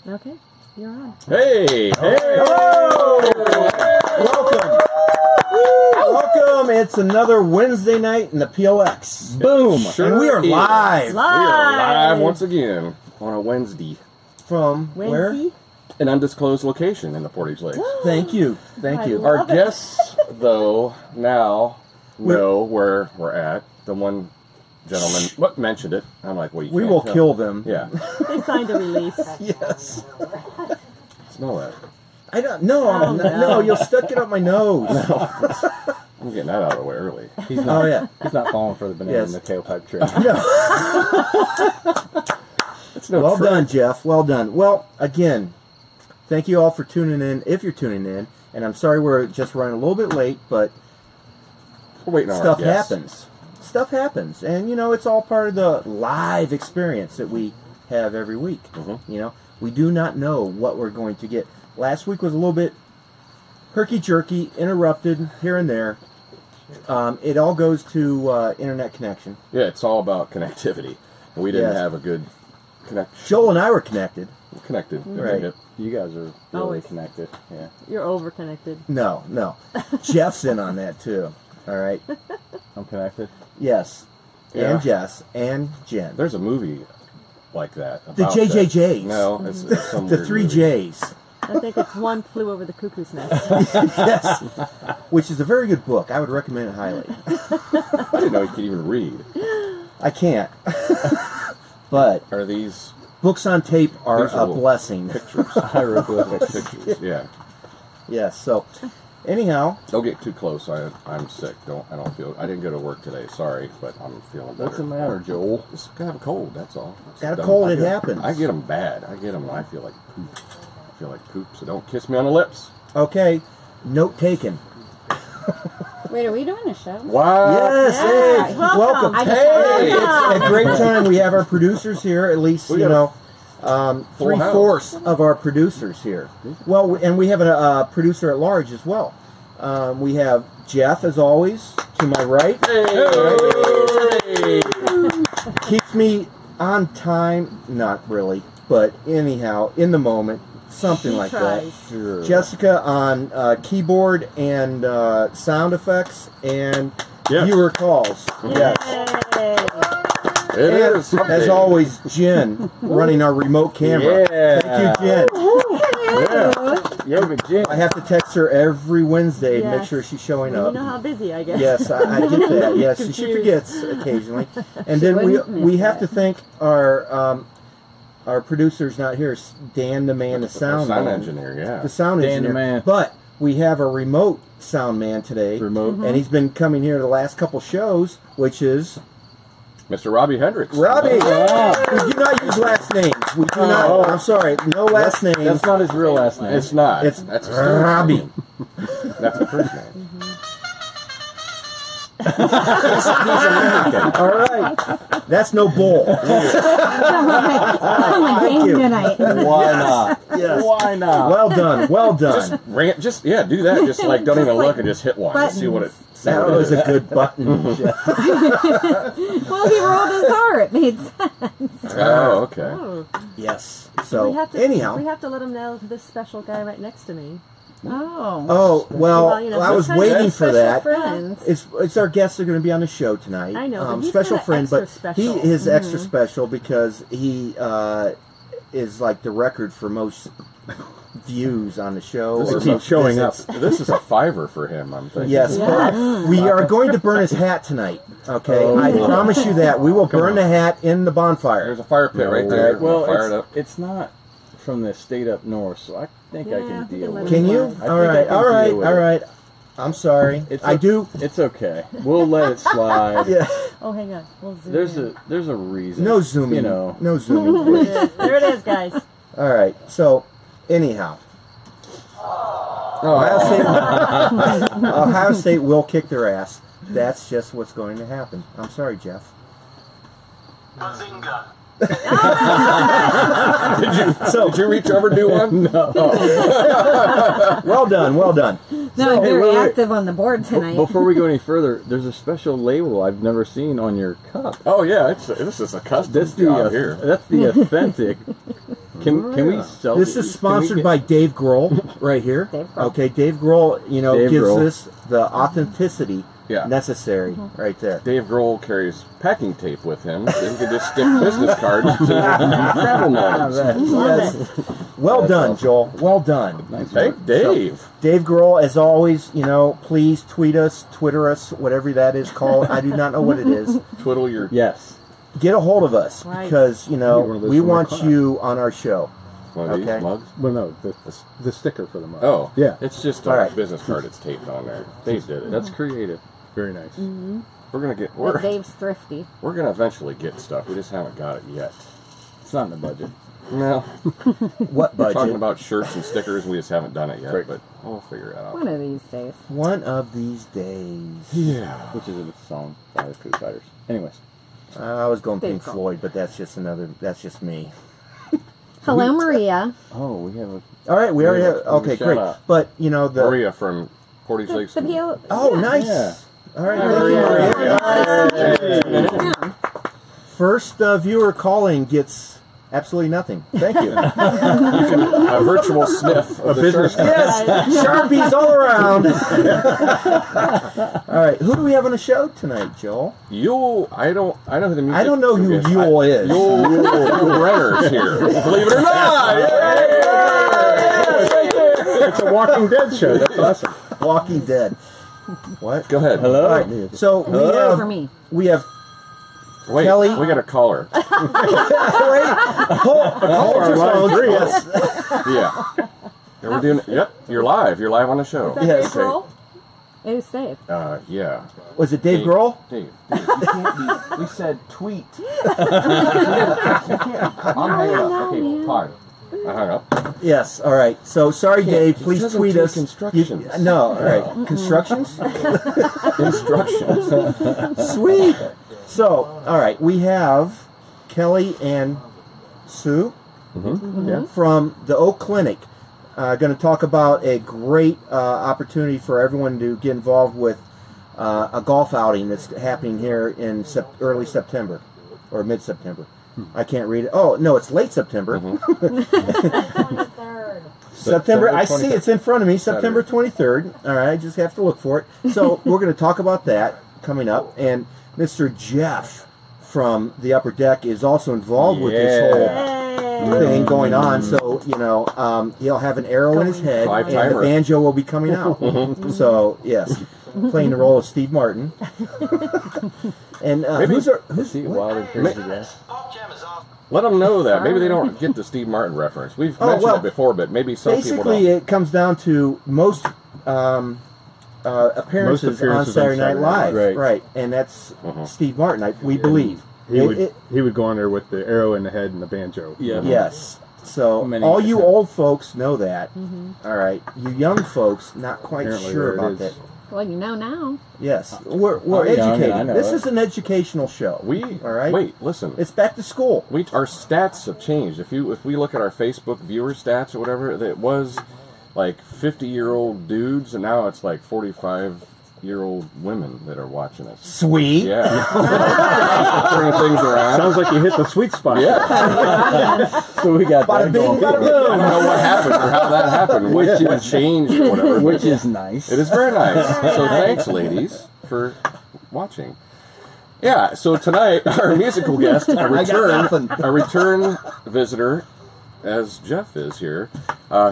Okay, you're on. Hey! Hello! Welcome! Welcome! It's another Wednesday night in the PLX. Boom! Sure and we are is. live. We are live once again on a Wednesday. From where? An undisclosed location in the Portage Lakes. Thank you. Thank you. Our guests, though, now know where we're at. The one gentleman mentioned it. I'm like, well, you We can't will tell. kill them. Yeah. They signed a release. Yes. Smell that. I don't. No, Oh, no, you'll stuck it up my nose. I'm getting that out of the way early. He's not, Oh yeah. He's not falling for the banana Yes. in the tailpipe tree. It's no Well trick. done, Jeff. Well done. Well, again, thank you all for tuning in. If you're tuning in, and I'm sorry we're just running a little bit late, but We're waiting on stuff our guests. happens. Stuff happens, and you know it's all part of the live experience that we have every week. Mm-hmm. You know, we do not know what we're going to get. Last week was a little bit herky-jerky, interrupted here and there. It all goes to internet connection. Yeah, it's all about connectivity. We didn't Yes. have a good connection. Joel and I were connected. Connected. Right. You guys are really Always. connected. Yeah. You're over-connected. No. Jeff's in on that too. All right. I'm connected. Yes. Yeah. And Jess and Jen. There's a movie like that. The about JJJs. that. No, it's some The weird three movie. J's. I think it's One Flew Over the Cuckoo's Nest. Yes. Which is a very good book. I would recommend it highly. I didn't know you could even read. I can't. But Are these books on tape are These are a little blessing. pictures? Hieroglyphics. Pictures, yeah. Yes. So, anyhow, Don't get too close. I'm sick. I don't feel. I didn't go to work today. Sorry, but I'm feeling better. What's the matter, Joel? Just got a cold. That's all. Got a cold, it I happens. get them bad. I get them. And I feel like poop. I feel like poop. So don't kiss me on the lips. okay. Note taken. Wait, are we doing a show? Wow. Yes. Yes, Hey, welcome. welcome. I just Hey. It's a great time. We have our producers here. At least We you got know, full house. 3/4 of our producers here. Well, and we have a producer at large as well. We have Jeff, as always, to my right. Hey. Keeps me on time. Not really, but anyhow, in the moment, something She like tries. that. Jessica on keyboard and sound effects and Yes. viewer calls. Yes. Yay. It And, is. as always, Jen running our remote camera. Yeah. Thank you, Jen. Yeah, but Jim. I have to text her every Wednesday to make Yes. sure she's showing You up. know how busy I get. Yes, I get that. Yes, she Confused. forgets occasionally. And then we have to thank our producer's not here. Dan, the man, the sound Sound man. engineer. Yeah. The sound Dan the engineer. man. But we have a remote sound man today. Remote. And he's been coming here the last couple shows, which is Mr. Robbie Hendricks. Robbie. We do not use last names. We do not. I'm sorry. No last names. That's not his real last name. It's not. It's That's his Robbie. name. That's the first name. All right. That's no bull. I'm a game you. tonight. Why not? Yes. Why not? Well done. Well done. Do that. Just like don't even like look and just hit one. Just see what it. See That what it was is. a good button. Well, he rolled his R. It made sense. Oh, okay. Oh. Yes. we So have to, anyhow. we have to let him know this special guy right next to me. Oh. Oh well, Well, you know, I was sometimes waiting we're for special that. friends. It's our guests that are going to be on the show tonight. I know, but he's special kinda friend, extra but special. he is extra special because he is like the record for most views on the show. This or is most showing up. visits. This is a $5 for him. I'm thinking. Yes, Yes. but we are going to burn his hat tonight. Okay, Oh, I boy. promise you that we will burn the hat in the bonfire. There's a fire pit right there. Well, Fire it up. it's not from the state up north, so I think I Yeah, I can think deal it with might it. Can you? I think All I right, can all right, deal with all it. right. I'm sorry. I do. It's okay. We'll let it slide. Yeah. Oh, hang on. We'll zoom There's a reason. No zooming. You know. No zooming. please. in. There it is, guys. All right. So, anyhow, Ohio State will kick their ass. That's just what's going to happen. I'm sorry, Jeff. Bazinga. Did you reach over and do one? No. Well done. Well done. No, Hey, very wait. active on the board tonight. Before we go any further, there's a special label I've never seen on your cup. Oh yeah, this is a custom That's job here. That's the authentic Can we sell This these? is sponsored by Dave Grohl right here. Dave Grohl. Okay, Dave Grohl, Dave gives Grohl. us the authenticity Yeah. necessary right there. Dave Grohl carries packing tape with him, so he can just stick business cards to travel mugs. Yes. Well done, Joel. Well done. Nice Hey, work. Dave. Dave Grohl, as always, please tweet us, Twitter us, whatever that is called. I do not know what it is. Twiddle your... Yes. Get a hold of us Right. because, one of those we for my want car. you on our show. One of these Okay. mugs? Well, no, the sticker for the mug. Oh. Yeah. It's just a All right. business card that's taped on there. Dave did it. That's creative. Very nice. We're gonna get... But Dave's thrifty. We're gonna eventually get stuff. We just haven't got it yet. It's not in the budget. No. What We're talking budget? about shirts and stickers. We just haven't done it yet, Right. but we'll figure it out. One of these days. One of these days. Yeah. Which is a song by the Foo Fighters. Anyways. I was going Dave Pink Grohl. Floyd, but that's just me. Hello, Maria. Oh, we have a... All right, we already have. Shout Okay, great. out. But the. Maria from Portage Lakes. The PO. Oh, nice. Yeah. All right, thank you, Maria. Yeah. First viewer calling gets absolutely nothing. Thank you. A virtual sniff of the business shirt. Yes, Sharpies all around. All right, who do we have on the show tonight, Joel? Yule, I know who the music. I don't know who is. Yule is. Yule Brenner's here. Believe it or not. It's a Walking Dead show. That's awesome. Walking Dead. What? Go ahead. Hello? All right, so For me. we have Wait, Kelly? we got a caller. hold your phones. Yes. Yeah. And we're doing. Yep, you're live. You're live on the show. Is that Yes. Dave Grohl? It was Dave. Yeah. Was it Dave Grohl? Dave. We said tweet. I'm hanging up. Okay, man. fine. I hung up. Yes. All right. So sorry, Dave. Please doesn't tweet take us. instructions. No. All right. Constructions. Instructions. Sweet. So, all right, we have Kelly and Sue from the Oak Clinic. Going to talk about a great opportunity for everyone to get involved with a golf outing that's happening here in early September or mid-September. I can't read it. Oh, no, it's late September. September, I see it's in front of me, September 23rd. All right, I just have to look for it. So we're going to talk about that coming up. And Mr. Jeff from the Upper Deck is also involved with this whole thing going on. So, he'll have an arrow in his head, and the Five-timer. banjo will be coming out. So, yes, playing the role of Steve Martin. And who's See, Wild and Crazy Guys. Let them know that. Maybe they don't get the Steve Martin reference. We've mentioned it before, but maybe some people basically don't. it comes down to most appearances on Saturday Night Live, right? And that's Steve Martin, we believe. He would go on there with the arrow in the head and the banjo. Yeah. Yes. So Many all you different- old folks know that. All right. You young folks, not quite Apparently sure there it about is. that. Well, you know now. Yes, we're young, educated. I know This it. is an educational show. All right. Wait, listen. It's back to school. Our stats have changed. If we look at our Facebook viewer stats or whatever, it was like 50-year-old dudes, and now it's like 45-year-old women that are watching us. Sweet. Yeah. Turning things around. Sounds like you hit the sweet spot. Yeah. So we got Bada that bing, going. bada I don't boom. know what happened or how that happened. What changed or whatever. Which is nice. It is very nice. So thanks, ladies, for watching. Yeah, so tonight, our musical guest, a return visitor, as Jeff is here.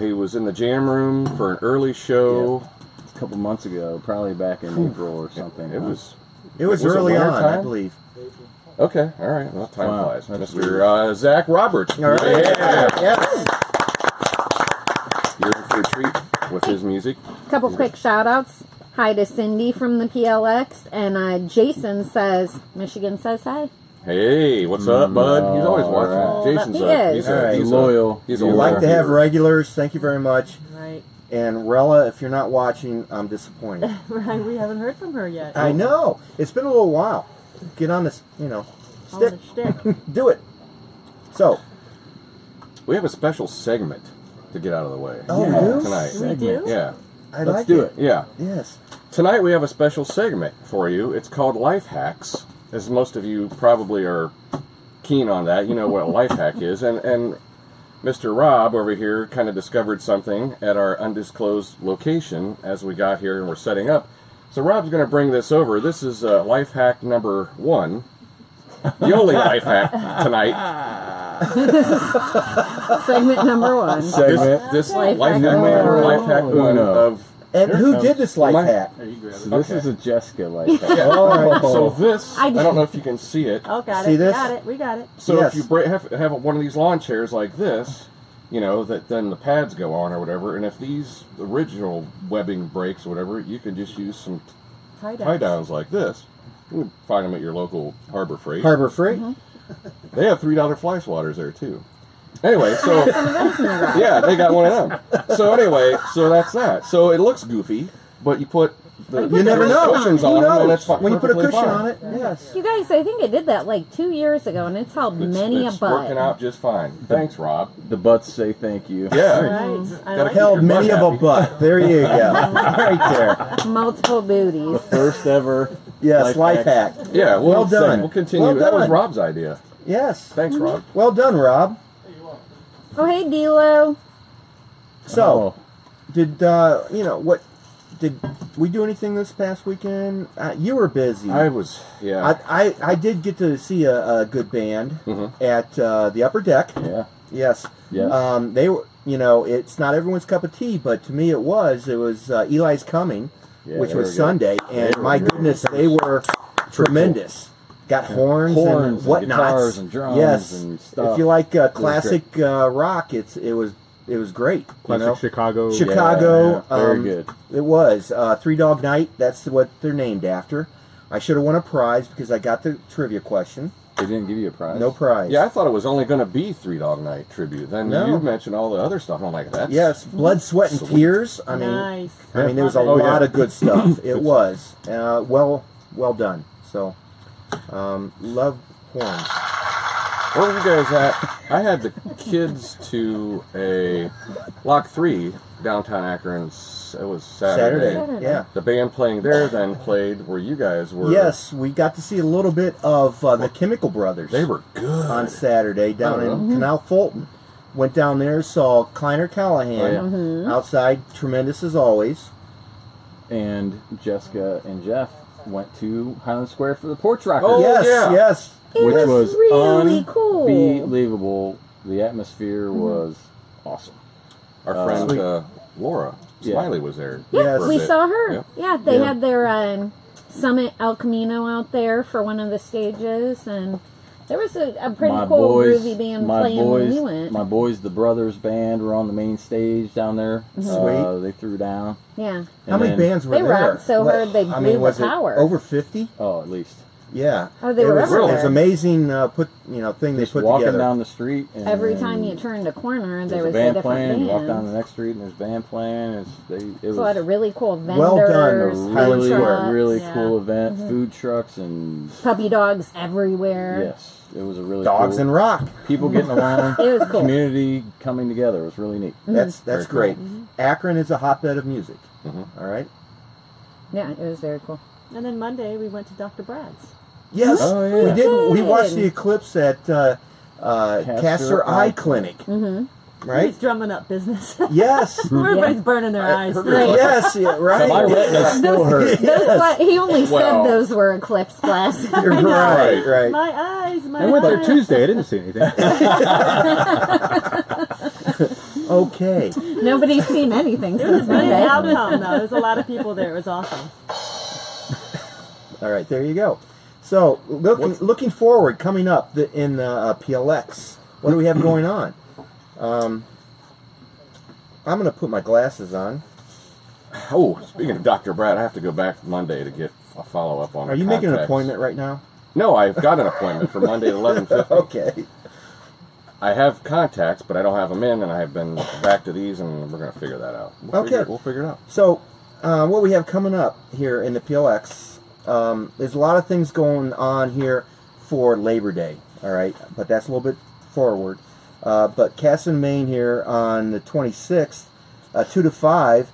He was in the jam room for an early show. A couple months ago, probably back in April or something. It was It was it early winter on, time? I believe. okay. All right, well, time Wow, flies. that's Mr. Zack Roberts. All right. Yes. You're in for a treat with his music. Couple quick shout outs. Hi to Cindy from the PLX. And Jason says, Michigan says hi. Hey, what's up, bud? He's always watching. right. Jason's He is. he's Loyal. He's a We like to have regulars. Thank you very much. Right. And Rella, if you're not watching, I'm disappointed. Right. We haven't heard from her yet. I know. It's been a little while. Get on this, On stick. the shtick. Do it. So, We have a special segment to get out of the way. oh, Yeah. we do? Tonight. We do? Yeah. I Let's like do it. it. Yeah. Yes. Tonight we have a special segment for you. It's called Life Hacks. As most of you probably are keen on that, you know what a life hack is. And Mr. Rob over here kind of discovered something at our undisclosed location as we got here and we're setting up. So Rob's going to bring this over. This is life hack number 1. The only life hack tonight. Segment number 1. This life hack one of... And who did this life hack? This is a Jessica life hack. So this, I don't know if you can see it. Oh, got See it. this? Got it. We got it. So Yes. if you have one of these lawn chairs like this, you know, that then the pads go on or whatever, and if these original webbing breaks or whatever, you can just use some tie downs like this. You can find them at your local Harbor Freight. Harbor Freight? They have $3 fly swatters there too. Anyway, so yeah, they got one of them. So anyway, so that's that. So it looks goofy, but you put the You never know. cushions Who on them, and knows? it's When you put a perfectly cushion fine. on it, yes. You guys, I think I did that like 2 years ago, and it's held many a It's butt. working out just fine. Thanks, Rob. The butts say thank you. Yeah. Right. I like Held it. many of a butt. There you go. Right there. Multiple booties. First ever. Yes, life hack. Yeah, Well done. We'll continue. Well That was done. Rob's idea. Yes. Thanks, Rob. Well done, Rob. Oh, hey, D-Lo. So, did did we do anything this past weekend? You were busy. I was, yeah. I did get to see a good band at the Upper Deck. Yeah. Yes. Yes. They were, it's not everyone's cup of tea, but to me it was. It was Eli's Coming, Yeah, which they was were good. Sunday, and my goodness, they were tremendous. Got horns and and whatnots, guitars and drums yes. and stuff. If you like classic rock, it was great. Classic Chicago. Chicago, Yeah, very good. It was Three Dog Night. That's what they're named after. I should have won a prize because I got the trivia question. They didn't give you a prize. No prize. Yeah, I thought it was only going to be Three Dog Night tribute. Then No. you mentioned all the other stuff, and I'm like, that's... Yes, Blood, Sweat, and Tears. I mean, Nice. there was a lot of good stuff. It was well done. So, love horns. Where were you guys at? I had the kids to a Lock 3 downtown Akron. It was Saturday. Yeah. The band playing there then played where you guys were. Yes, we got to see a little bit of the Chemical Brothers. They were good. On Saturday down in Canal Fulton. Went down there, saw Kleiner Callahan outside, tremendous as always. And Jessica and Jeff went to Highland Square for the Porch Rockers. Oh, yes, yeah. yes. It which was was really cool. unbelievable. The atmosphere was awesome. Our friend Sweet. Laura Smiley was there. Yeah, for a we bit. saw her. Yep. Yeah, they Yeah. had their Summit El Camino out there for one of the stages, and there was a pretty cool groovy band playing when we went. My boys, the Brothers Band, were on the main stage down there. Sweet. They threw down. Yeah. How many bands were They there? rocked so hard they blew the was power. it over 50? Oh, at least. Yeah. Oh, they were it was, everywhere. It was amazing thing Just they put walking together. down the street. And Every time you turned a corner, there there's was a a band different playing. You walk down band. the next street and there's band playing. It There's a lot of really cool vendors. Well done, food Highland Square. trucks, really Yeah. cool event. Food trucks and puppy dogs everywhere. yes, it was a really Dogs cool. and rock. People getting along. It was cool. Community coming together. It was really neat. That's Very great. cool. Akron is a hotbed of music. All right. Yeah, it was very cool. And then Monday we went to Dr. Brad's. Yes, Oh, yeah. we did. We Good. watched the eclipse at Castor Eye Clinic. He's Right? drumming up business. Yes. Everybody's burning their eyes. Yes. Yeah, right. My retina still hurt. Yes. He only Well. said those were eclipse glasses. Right. My eyes, my I went there eyes. Tuesday. I didn't see anything. Okay. Nobody's seen anything It was since a good Monday. outcome, though. There's a lot of people there. It was awesome. All right. There you go. So looking forward, coming up in PLX. What do we have going on? I'm going to put my glasses on. Oh, speaking of Dr. Brad, I have to go back Monday to get a follow-up on Are you making an contacts. appointment right now? No, I've got an appointment for Monday at 11:50. Okay. I have contacts, but I don't have them in, and I've been back to these, and we're going to figure that out. We'll figure it out. So, what we have coming up here in the PLX, there's a lot of things going on here for Labor Day, all right? But that's a little bit forward. But Casson, Maine here on the 26th, 2 to 5,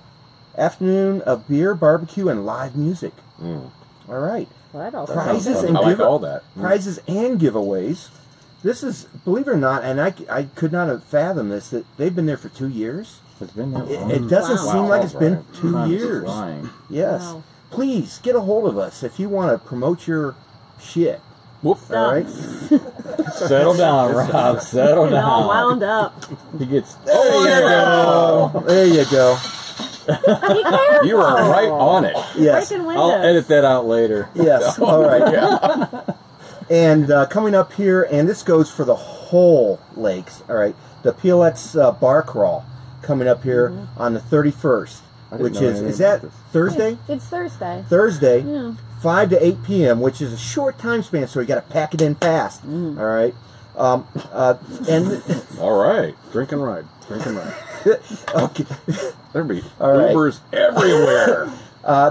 afternoon of beer, barbecue, and live music. All right. Well, that all Prizes sounds and I like all that. prizes and giveaways. This is, believe it or not, and I could not have fathomed this, that they've been there for 2 years. It's been that long. It doesn't Wow. seem like it's been Right. 2 Time is years. flying. Yes. Wow. Please get a hold of us if you want to promote your shit. Whoop. All right. Settle down, Rob. Settle Getting all down. wound up. He gets. There you go. Be careful. You are right on it. Yes. Breaking windows. I'll edit that out later. Yes. All right. And coming up here, and this goes for the whole lakes. All right. The PLX bar crawl coming up here on the 31st, which know is anything that about this. Thursday? It's Thursday. Thursday, Yeah. 5 to 8 p.m., which is a short time span, so you got to pack it in fast. All right. And All right. Drink and ride. Drink and ride. okay. There'll be All right. Ubers everywhere.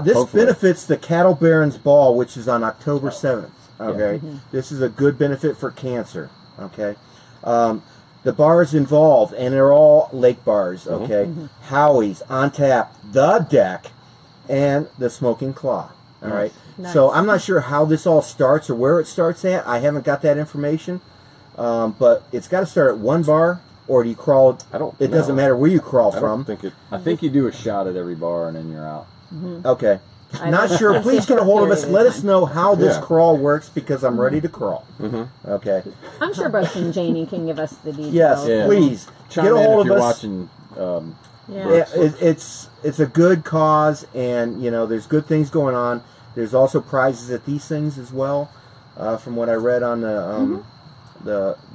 This Hopefully. benefits the Cattle Barons Ball, which is on October 7th. Okay, this is a good benefit for cancer. Okay, the bars involved, and they're all lake bars. Okay, Howie's, On Tap, The Deck, and the Smoking Claw. All right. Nice. So I'm not sure how this all starts or where it starts at. I haven't got that information, but it's got to start at one bar, or do you crawl? I don't It doesn't know. matter where you crawl I from. don't think it. I think you do a shot at every bar and then you're out. Okay. I Not know. sure. Please get a hold of us. Let us know how this Yeah. crawl works because I'm ready to crawl. Okay. I'm sure Brooks and Janie can give us the details. Yes, Yeah. please Chime get a in hold if of you're us. watching. Yeah. Yeah, it's a good cause, and there's good things going on. There's also prizes at these things as well, from what I read on the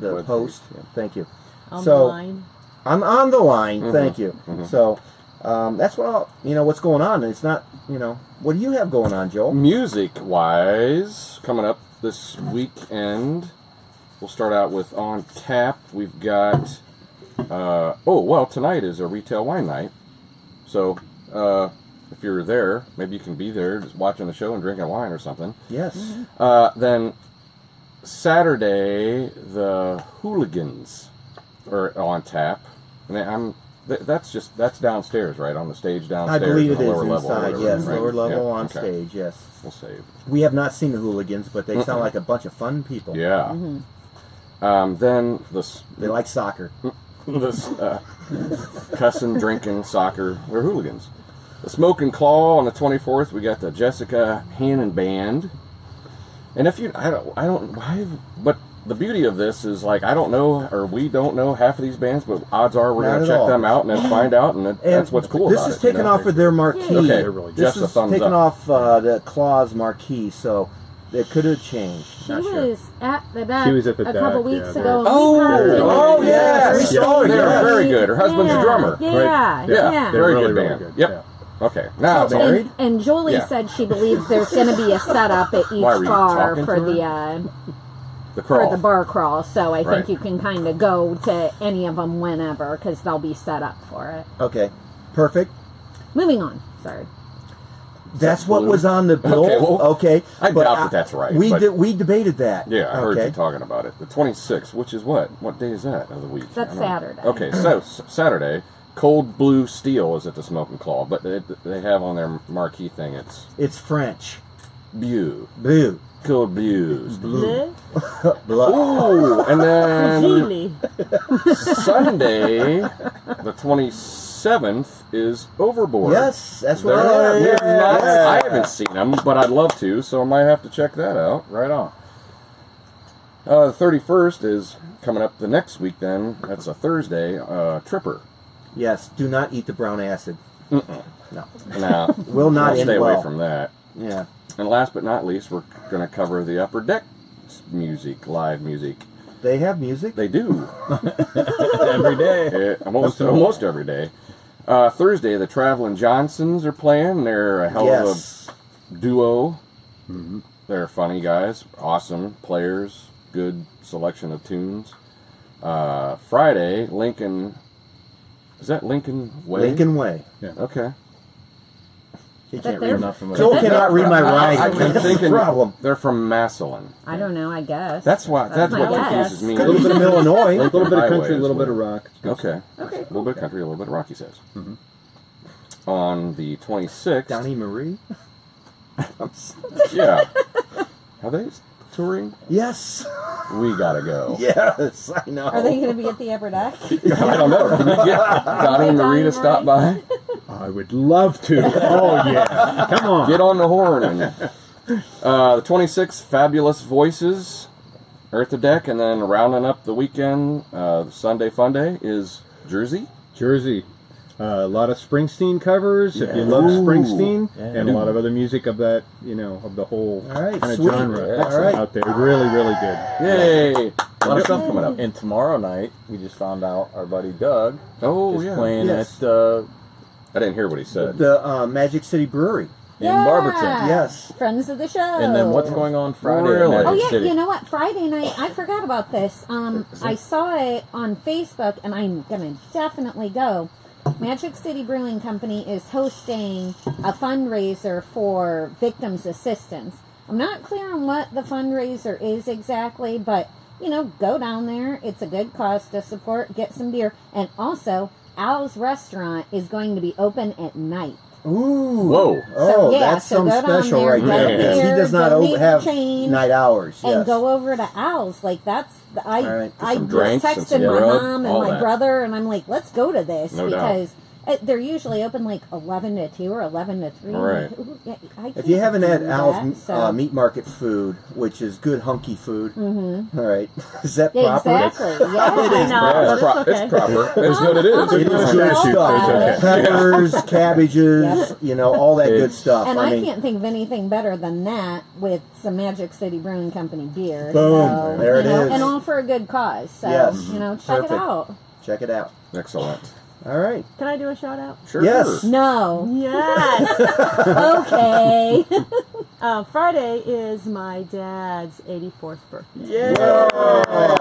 Web post. page, yeah. Thank you. On So- the line. I'm on the line. Thank you. So that's what what's going on. It's not what do you have going on, Joel? Music wise, coming up this weekend, we'll start out with On Tap. We've got, tonight is a retail wine night. So if you're there, maybe you can be there just watching the show and drinking wine or something. Yes. Then Saturday, the Hooligans are on tap. And that's downstairs, right? On the stage I downstairs. believe in it the is lower level or inside. whatever, Yes, right? lower level Yeah, on okay. stage. Yes. We'll save. We have not seen the Hooligans, but they sound like a bunch of fun people. Yeah. Then this They like soccer. cussing, drinking, soccer. We're hooligans. The Smoking Claw on the 24th. We got the Jessica Hannon Band. And if you, I don't, why? But the beauty of this is like I don't know, or we don't know half of these bands, but odds are we're Not going at to check all. them out and then find out, and that's what's cool This about is it. taken off of their marquee. Okay, They're really This just a is thumbs taken up. off the Claw's marquee, so it could have changed. She Not sure. was at the deck She was at the a couple deck, weeks yeah, ago. and Oh, we popped in oh, and yes. they were Oh, they're singing. very good. Her husband's a drummer. Yeah, Right. yeah. Yeah. They're Very really, good really band. good. Yep. Yeah. Okay, now it's married? And Julie Yeah. said she believes there's going to be a setup at each Why, were you bar talking for to the the crawl. for the bar crawl. So I Right. think you can kind of go to any of them whenever because they'll be set up for it. Okay, perfect. Moving on. Sorry. That's what blue? was on the bill. Okay, well, Okay, I but doubt that that's right, We but- we debated that. Yeah, I heard okay. you talking about it. The 26th, which is what? What day is that of the week? That's I don't know. Saturday. Okay, so Saturday, Cold Blue Steel is at the Smoking Claw, but they have on their marquee thing, it's It's French. Bleu. Blue. Cold Blues. Le Ooh, and then Gili. Sunday, the 27th, is Overboard. Yes, that's what They're- I we have. have not- Yes. I haven't seen them, but I'd love to, so I might have to check that out. Right on. The 31st is coming up the next week then. That's a Thursday. Tripper. Yes, do not eat the brown acid. No. Now, Will not I'll end stay away well. from that. Yeah. And last but not least, we're going to cover the Upper Deck music, live music. They have music? They do. Every day. Almost every day. Thursday, the Traveling Johnsons are playing. They're a hell Yes. of a duo. They're funny guys, awesome players, good selection of tunes. Friday, Lincoln. Is that Lincoln Way? Lincoln Way. Okay. He But can't they're- read. Not familiar. Joel cannot read my writing. I'm That's the thinking problem. they're from Massillon. I don't know. I guess That's why. That's my what guess. confuses me. A little bit of Illinois. A little bit of Highway country, a is little bit what- of rock. Okay. Okay, A little bit of country, a little bit of rock, he says. On the 26th. Donnie Marie? Yeah. Are they touring? Yes. We gotta go. Yes, I know. Are they going to be at the upper deck? I don't know. Can you get Donnie and Marie to stop by? I would love to. Oh, yeah. Come on. Get on the horn. And, the 26th, Fabulous Voices, Eartha Deck, and then rounding up the weekend, Sunday Fun Day, is Jersey. Jersey. A lot of Springsteen covers, if you love Springsteen, and a lot of other music of that, of the whole kind of genre out there. Really, really good. Yay! A lot of stuff coming up. And tomorrow night, we just found out our buddy Doug is playing at... I didn't hear what he said. The Magic City Brewery. In Barberton. Yes. Friends of the show. And then what's going on Friday Really? at Magic Oh, yeah, City? you know what? Friday night, I forgot about this. I saw it on Facebook, and I'm going to definitely go. Magic City Brewing Company is hosting a fundraiser for victims' assistance. I'm not clear on what the fundraiser is exactly, but, go down there. It's a good cause to support. Get some beer. And also, Al's Restaurant is going to be open at night. Ooh. Whoa. Oh, So, that's so some go down special there, right get there. a Because he beer, does not donate have change, night hours. and Yes. go over to Al's. Like, that's... I Some just drinks and texted some my grub, mom and all my that. brother, and I'm like, let's go to this. No doubt. Because they're usually open like 11 to 2 or 11 to 3. Right. If you haven't had do Al's that, meat market food, which is good hunky food, all right, is that proper? Exactly. Yeah. It is. Yeah, it's proper. It's good. It is. It is good All stuff. that. Peppers, cabbages, all that good stuff. And I mean, can't think of anything better than that with some Magic City Brewing Company beer. Boom. So, There it is. And all for a good cause. So, Yes. check Perfect. it out. check it out. Excellent. All right. Can I do a shout out? Sure. Yes. No. Yes. Okay. Friday is my dad's 84th birthday. Yeah. All right.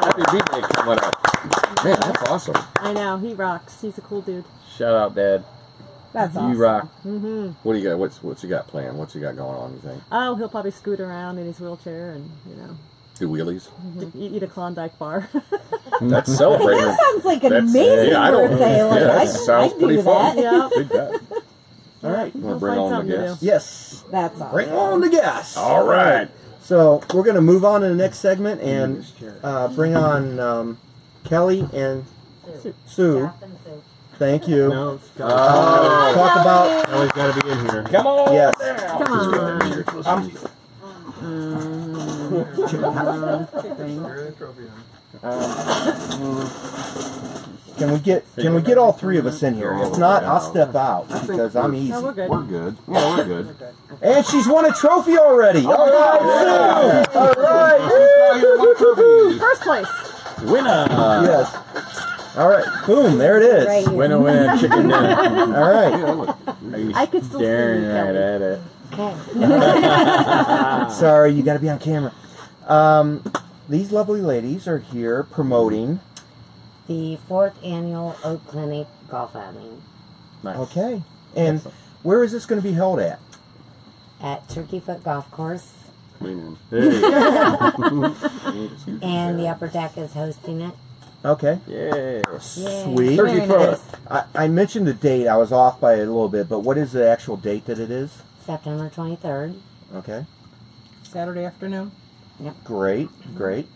Happy birthday coming up. Man, that's awesome. I know, he rocks. He's a cool dude. Shout out, Dad. That's awesome. You rock. Mm-hmm. What do you got? What's you got planned? What's you got going on? You think? Oh, he'll probably scoot around in his wheelchair and, Do wheelies? eat a Klondike bar. That's celebrating. That sounds like an That's- amazing yeah, I don't- birthday. Like, yeah, that I sounds do pretty fun. that. Yeah. Big bet. All right. You want We'll to bring find on the something to guests? Yes. That's awesome. Bring on the guests. All right. So we're going to move on to the next segment and bring on Kelly and Sue. Thank you. No, it's got Talk about Kelly's got to be in here. Come on. yes. Come on. Can we get all three of us in here? If not, I'll step out because I'm easy. No, we're good. We're good. Yeah, we're good. And she's won a trophy already. All right, Sue. All right. First place. Winner! Yes. All right. Boom. There it is. Right here. Winner, winner, chicken dinner. All right. I could still see you, Staring right Kelly. at it. Sorry, you got to be on camera. These lovely ladies are here promoting. The 4th annual Oak Clinic golf outing Nice. Okay. And where is this going to be held at? at Turkey Foot Golf Course, Man. and the Upper Deck is hosting it. Okay. Yeah. Sweet. Turkey foot. I mentioned the date. I was off by a little bit, but what is the actual date that it is? September 23rd. Okay. Saturday afternoon. Great. Great.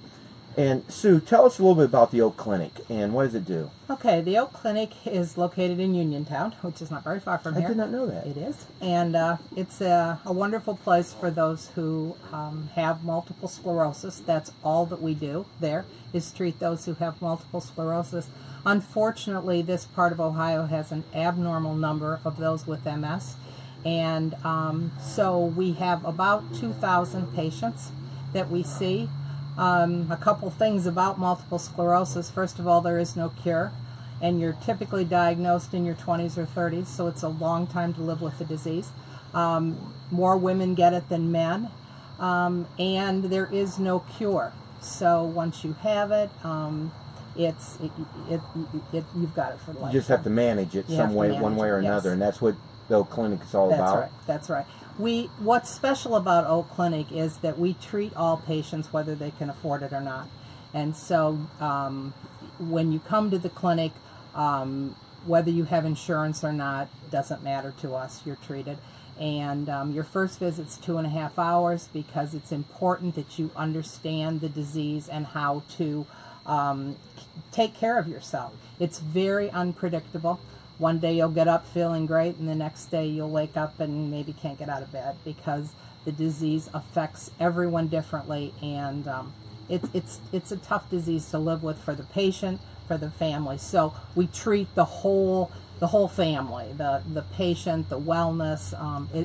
And Sue, tell us a little bit about the Oak Clinic and what does it do? Okay, the Oak Clinic is located in Uniontown, which is not very far from I here. did not know that. It is. And it's a wonderful place for those who have multiple sclerosis. That's all that we do there, is treat those who have multiple sclerosis. Unfortunately, this part of Ohio has an abnormal number of those with MS. And so we have about 2,000 patients that we see. A couple things about multiple sclerosis. First of all, there is no cure, and you're typically diagnosed in your 20s or 30s, so it's a long time to live with the disease. More women get it than men, and there is no cure. So once you have it, you've got it for life. You just have to manage it You some have to way, manage one way or it, yes. another, and that's what the Oak Clinic is all That's about. right. That's right. What's special about Oak Clinic is that we treat all patients whether they can afford it or not. And so when you come to the clinic, whether you have insurance or not doesn't matter to us. You're treated. And your first visit's 2.5 hours because it's important that you understand the disease and how to take care of yourself. It's very unpredictable. One day you'll get up feeling great, and the next day you'll wake up and maybe can't get out of bed because the disease affects everyone differently, and it's a tough disease to live with for the patient, for the family. So we treat the whole family, the patient, the wellness.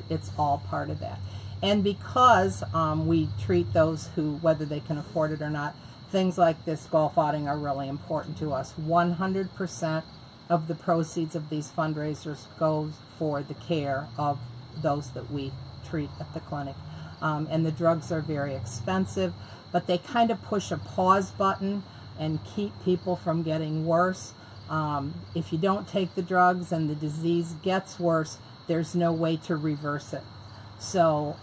It's all part of that. And because we treat those who, whether they can afford it or not, things like this golf outing are really important to us. 100% of the proceeds of these fundraisers goes for the care of those that we treat at the clinic. And the drugs are very expensive, but they kind of push a pause button and keep people from getting worse. If you don't take the drugs and the disease gets worse, there's no way to reverse it. So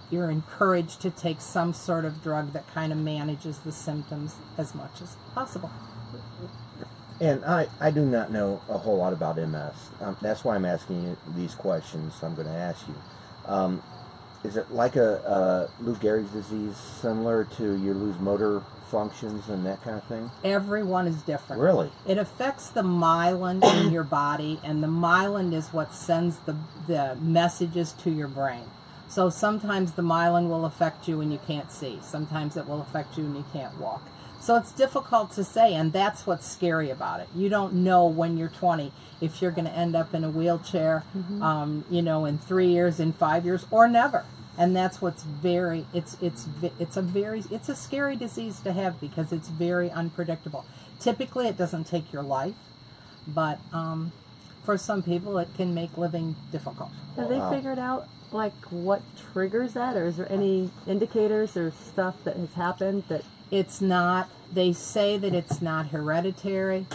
you're encouraged to take some sort of drug that kind of manages the symptoms as much as possible. And I do not know a whole lot about MS. That's why I'm asking you these questions I'm going to ask you. Is it like a Lou Gehrig's disease, similar to you lose motor functions and that kind of thing? Everyone is different. Really? It affects the myelin in your body, and the myelin is what sends the messages to your brain. So sometimes the myelin will affect you and you can't see. Sometimes it will affect you and you can't walk. So it's difficult to say, and that's what's scary about it. You don't know when you're 20 if you're going to end up in a wheelchair, in 3 years, in 5 years, or never. And that's what's it's a scary disease to have because it's very unpredictable. Typically, it doesn't take your life, but for some people, it can make living difficult. Have they figured out what triggers that, or is there any indicators or stuff that has happened that? It's not, they say that it's not hereditary,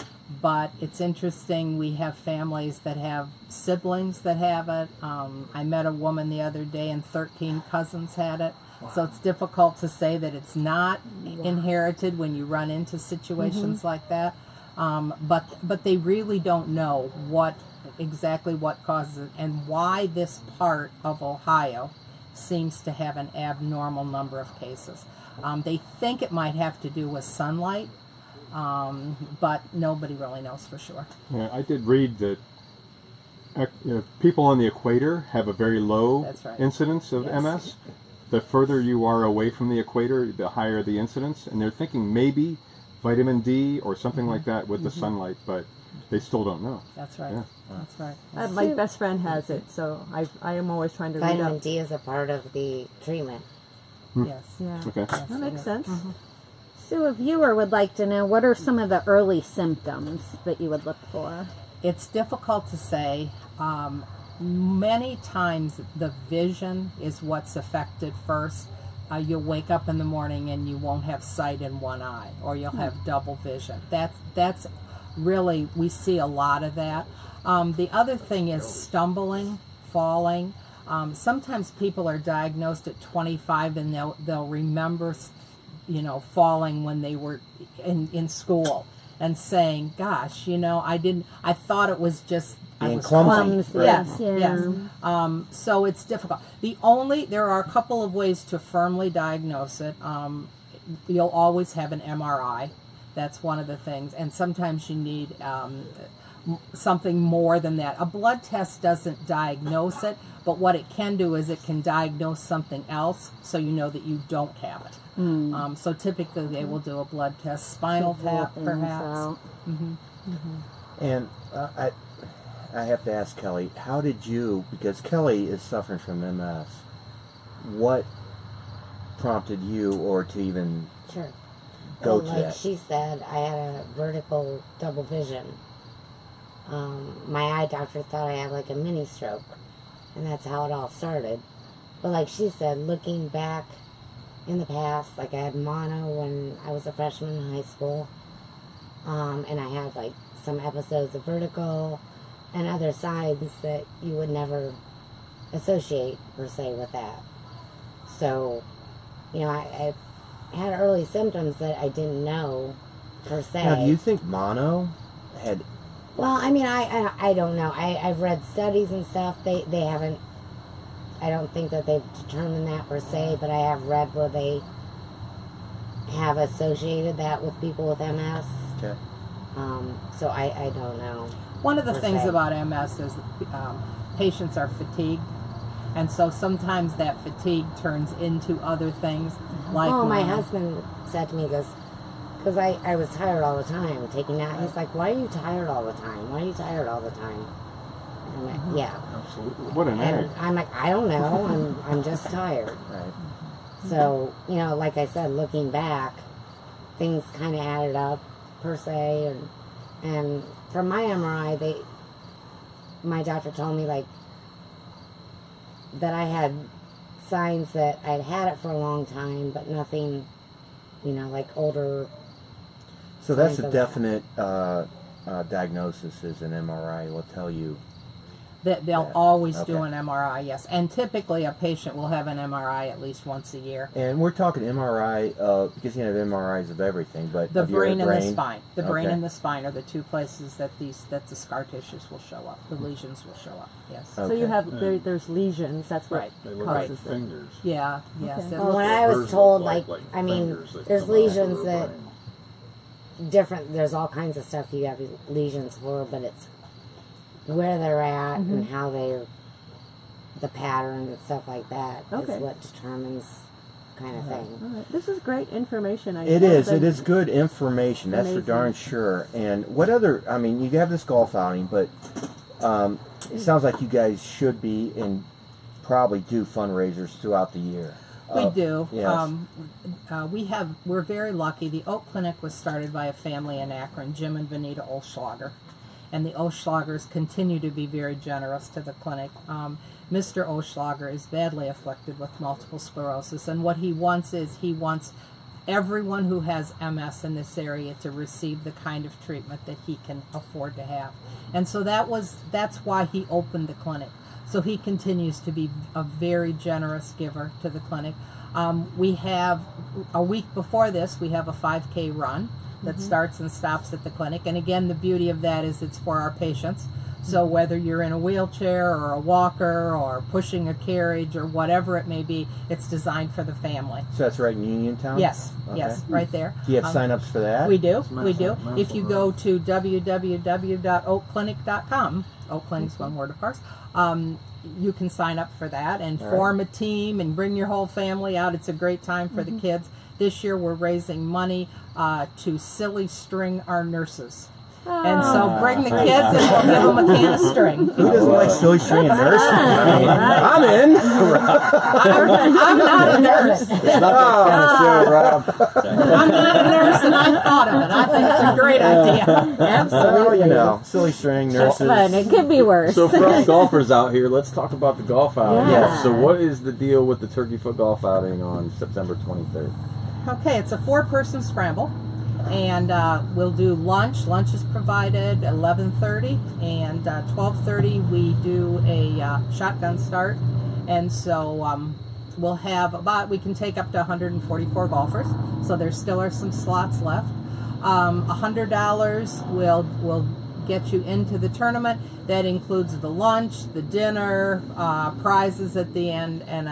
but it's interesting. We have families that have siblings that have it. I met a woman the other day and 13 cousins had it. Wow. So it's difficult to say that it's not inherited when you run into situations like that. But they really don't know exactly what causes it and why this part of Ohio seems to have an abnormal number of cases. They think it might have to do with sunlight, but nobody really knows for sure. Yeah, I did read that people on the equator have a very low incidence of MS. The further you are away from the equator, the higher the incidence. And they're thinking maybe vitamin D or something like that with the sunlight, but they still don't know. That's right. Yeah. That's right. My best friend has it, so I am always trying to read up. Vitamin D is a part of the treatment. Yes. Yeah. Okay. That makes sense. So a viewer would like to know, what are some of the early symptoms that you would look for? It's difficult to say. Many times the vision is what's affected first. You'll wake up in the morning and you won't have sight in one eye, or you'll have double vision. That's really, we see a lot of that. The other thing is stumbling, falling. Sometimes people are diagnosed at 25 and they'll remember, falling when they were in school and saying, "Gosh, I thought it was just I was clumsy." Yes, yes. So it's difficult. There are a couple of ways to firmly diagnose it. You'll always have an MRI. That's one of the things, and sometimes you need something more than that. A blood test doesn't diagnose it, but what it can do is it can diagnose something else, so you know that you don't have it. So typically they will do a blood test, spinal tap, perhaps. And I have to ask Kelly, how did you, because Kelly is suffering from MS, what prompted you or to even go to that? She said, I had a vertical double vision. My eye doctor thought I had like a mini stroke, and that's how it all started. But like she said, looking back in the past, like I had mono when I was a freshman in high school, and I had like some episodes of vertigo and other signs that you would never associate per se with that. So, I had early symptoms that I didn't know per se. Now, do you think mono had... Well, I mean, I don't know. I've read studies and stuff. They haven't I don't think that they've determined that per se, but I have read where they have associated that with people with MS. Okay. So I don't know. One of the per things se. about MS is patients are fatigued, and so sometimes that fatigue turns into other things. Like my husband said to me, he goes, because I was tired all the time taking that. He's like, why are you tired all the time? Why are you tired all the time? And I'm like, yeah. Absolutely. What an And egg. I'm like, I don't know. I'm just tired. Right. So, like I said, looking back, things kind of added up, per se. And from my MRI, my doctor told me, like, that I had signs that I'd had it for a long time, but nothing, like older. So that's signs a of definite diagnosis. Is an MRI will tell you. They'll always do Okay. an MRI, yes. And typically a patient will have an MRI at least once a year. And we're talking MRI because you have MRIs of everything, but The of your brain and the spine. The brain Okay. and the spine are the two places that the scar tissues will show up. The lesions will show up, yes. So you have there's lesions. That's what Right. They look like causes it. fingers. Yeah, yes. Okay. it Well, when looks- I was Hers told, look like, fingers that there's come out of lesions her that brain. different. There's all kinds of stuff you have lesions for, but it's where they're at and how the pattern and stuff like that is Okay. what determines kind of thing. All right. This is great information. It is. It is good information. That's for Amazing. darn sure. And what other? I mean, you have this golf outing, but it sounds like you guys should be and probably do fundraisers throughout the year. We do. Yes. We're very lucky. The Oak Clinic was started by a family in Akron, Jim and Vanita Olschlager. And the Olschlagers continue to be very generous to the clinic. Mr. Olschlager is badly afflicted with multiple sclerosis, and what he wants is everyone who has MS in this area to receive the kind of treatment that he can afford to have. And so that's why he opened the clinic. So he continues to be a very generous giver to the clinic. We have, a week before this, we have a 5K run that starts and stops at the clinic. And again, the beauty of that is it's for our patients. So whether you're in a wheelchair or a walker or pushing a carriage or whatever it may be, it's designed for the family. So that's right in Uniontown? Yes, Okay. yes, right there. Do you have sign-ups for that? We do. If you go to www.oakclinic.com, Oak Clinic's one word, of course, you can sign up for that and form a team and bring your whole family out. It's a great time for the kids. This year we're raising money to silly string our nurses. And so bring the kids and we'll give them a can of string. Who doesn't like silly string and nursing? I mean, I'm in. I'm not a nurse. It's not that kind of show, Rob. I'm not a nurse, and I thought of it. I think it's a great idea. Well, silly string nurses. Fun. It could be worse. So for us golfers out here, let's talk about the golf outing. Yeah. So what is the deal with the Turkey Foot Golf outing on September 23rd? Okay, it's a 4-person scramble, and we'll do lunch. Lunch is provided at 11:30, and 12:30 we do a shotgun start, and so we'll have we can take up to 144 golfers, so there still are some slots left. $100 will get you into the tournament. That includes the lunch, the dinner, prizes at the end, and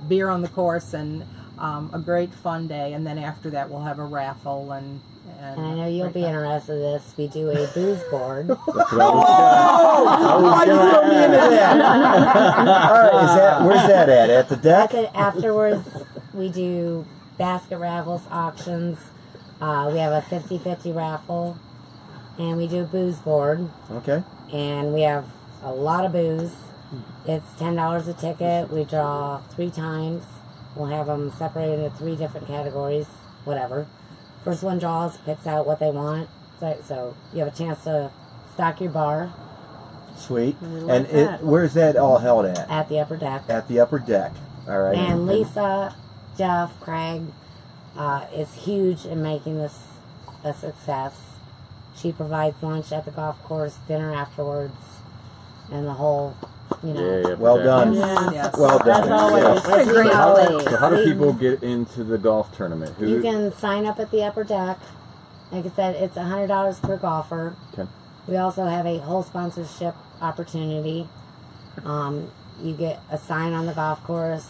beer on the course, and a great fun day. And then after that, we'll have a raffle. And I know you'll be interested in this. We do a booze board. Why you throw me into that? All right, where's that at the deck? Afterwards, we do basket raffles, auctions. We have a 50-50 raffle, and we do a booze board. Okay. And we have a lot of booze. It's $10 a ticket. We draw 3 times. We'll have them separated into 3 different categories, whatever. First one draws, picks out what they want. So you have a chance to stock your bar. Sweet. And where's that all held at? At the upper deck. At the upper deck. All right. And Lisa, Jeff, Craig is huge in making this a success. She provides lunch at the golf course, dinner afterwards, and the whole, well done. Yes. Well done. As always. Yes. So how do people get into the golf tournament? You can sign up at the upper deck. Like I said, it's $100 per golfer. Okay. We also have a whole sponsorship opportunity. You get a sign on the golf course.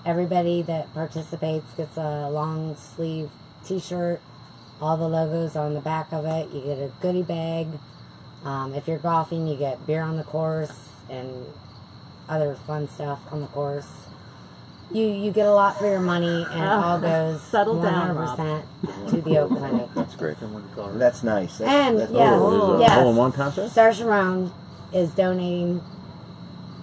Everybody that participates gets a long sleeve t-shirt. All the logos on the back of it. You get a goodie bag. If you're golfing, you get beer on the course and other fun stuff on the course. You get a lot for your money, and it all goes 100% to the Oak Clinic. That's great. That's nice. And that's yes, cool. yes, hole-in-one contest? Star Sharon is donating.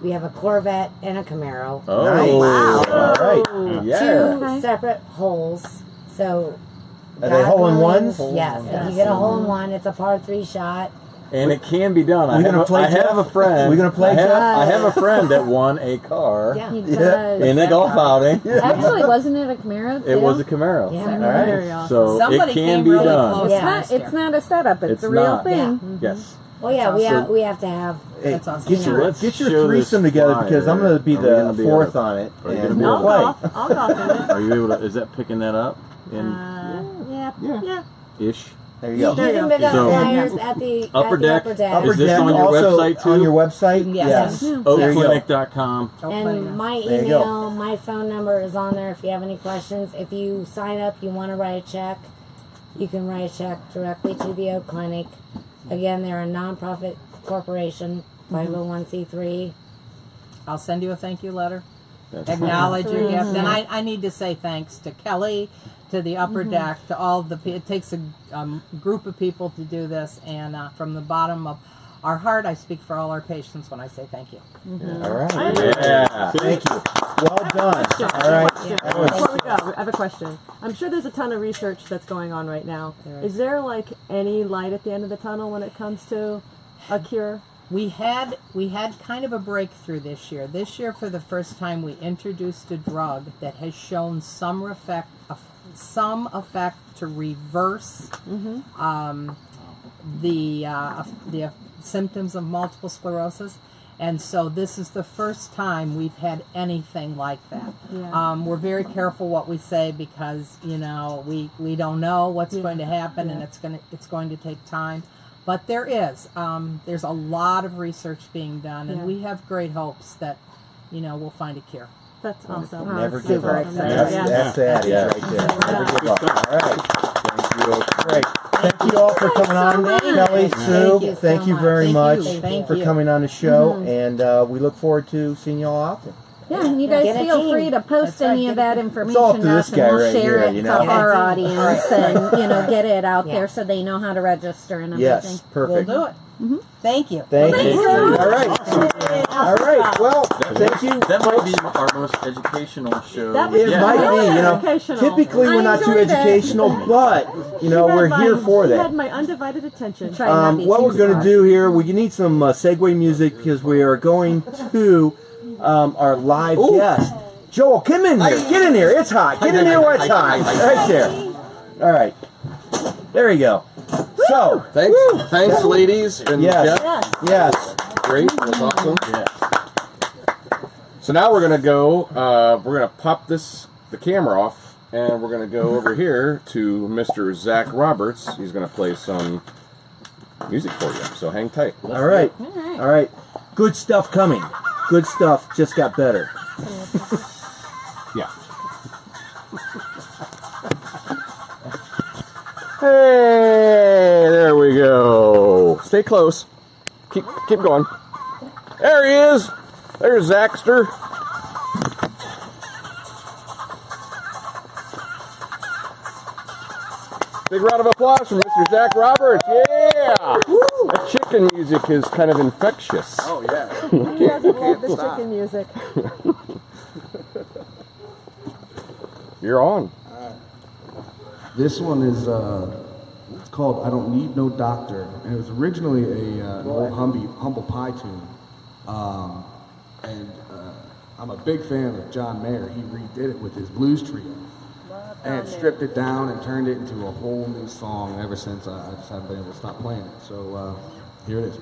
We have a Corvette and a Camaro. Oh, Nice. wow. All right. Yeah. Two separate holes. So Are they hole-in-ones? Yes. If you get a hole-in-one, it's a par 3 shot. And it can be done. I We gonna have, play I have a Jeff? friend. We gonna play I have, Jeff? I have a friend that won a car Yeah. He does. in a golf outing. Actually, wasn't it a Camaro too? It was a Camaro. Yeah. All right. Very awesome. So Somebody it can came be really done. close. Yeah. It's not a setup. It's a real not. thing. Yes. Well, yeah, That's we have to have. Hey, That's awesome. get your, Let's get your show threesome this together flyer. because I'm going to be Are we the gonna be fourth able- on it. are you And gonna I'll be we'll play. golf. I'll golf in it. Are you able to? Is that picking that up in Yeah. ish? There you You go. can pick up So- flyers at the Upper deck. upper deck. Upper Is this deck on your also website, too? On your website? Yes. There you go. Oakclinic.com. And my There you go. email, my phone number is on there if you have any questions. If you sign up, you want to write a check, you can write a check directly to the Oak Clinic. Again, they're a nonprofit corporation, 501c3. I'll send you a thank you letter. Acknowledge your gift. And I need to say thanks to Kelly, to the upper deck, to all the it takes a group of people to do this, and from the bottom of our heart, I speak for all our patients when I say thank you. All right. Yeah. Thank you. Well done. All right. Before we go, I have a question. I'm sure there's a ton of research that's going on right now. Is there like any light at the end of the tunnel when it comes to a cure? We had kind of a breakthrough this year. This year, for the first time, we introduced a drug that has shown some effect to reverse the symptoms of multiple sclerosis. And so this is the first time we've had anything like that. Yeah. We're very careful what we say because we don't know what's going to happen, and it's going to take time. But there's a lot of research being done, and we have great hopes that we'll find a cure. That's awesome. Never That's give super up. exciting. That's that Yeah. right there. Never give up. All right. Thank you. Great. Thank you all for coming on. Kelly, Sue, thank you very much for coming on the show, and we look forward to seeing you all out there. Yeah, and you guys Get a feel team. free to post any of that all information up to this up, guy and we'll right share here, it you to know. our audience, and get it out Yeah. there so they know how to register and everything. Yes, perfect. We'll do it. Thank you. Thank Thank you. you. All right. All right. Well, thank you. That might be our most educational show. That was It might be, educational. typically we're not too enjoyed that. educational, but, we're here for She had that. my undivided attention. Try not to be What too we're going to far. do here, we need some segue music because we are going to our live guest. Joel, come in here. Get in here. It's hot. Get in here where it's hot. Right there. All right. There you go. So, Thanks, ladies. And yes, Jeff. yes. Great. That's awesome. Yeah. So now we're gonna go. We're gonna pop the camera off, and we're gonna go over here to Mr. Zack Roberts. He's gonna play some music for you. So hang tight. All right. All right. Good stuff coming. Good stuff just got better. Yeah. Hey, there we go. Stay close. Keep going. There he is. There's Zackster. Big round of applause for Mr. Zack Roberts. Yeah. That chicken music is kind of infectious. Oh yeah. He doesn't love the chicken music. You're on. This one is it's called "I Don't Need No Doctor," and it was originally an old Humble Pie tune. And I'm a big fan of John Mayer. He redid it with his blues trio and stripped it down and turned it into a whole new song. Ever since I just haven't been able to stop playing it. So here it is.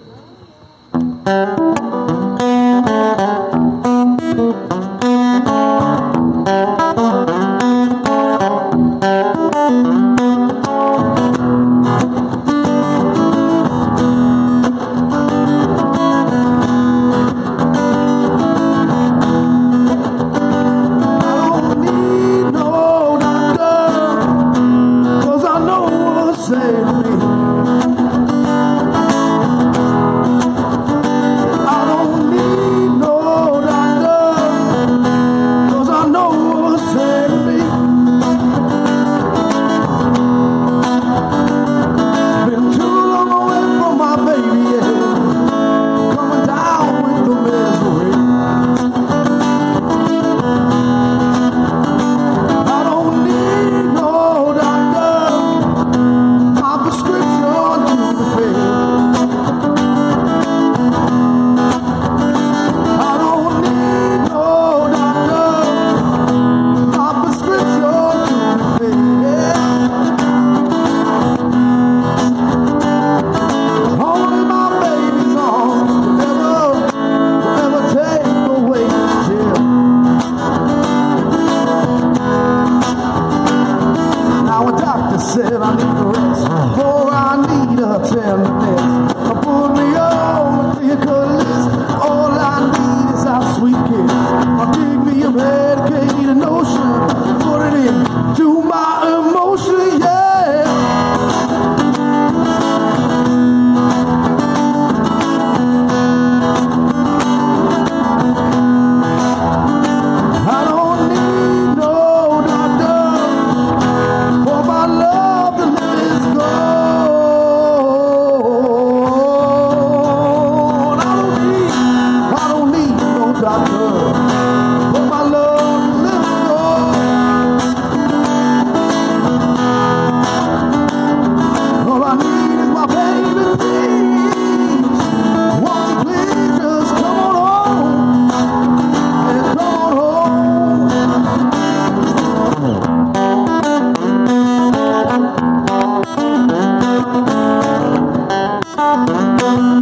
Thank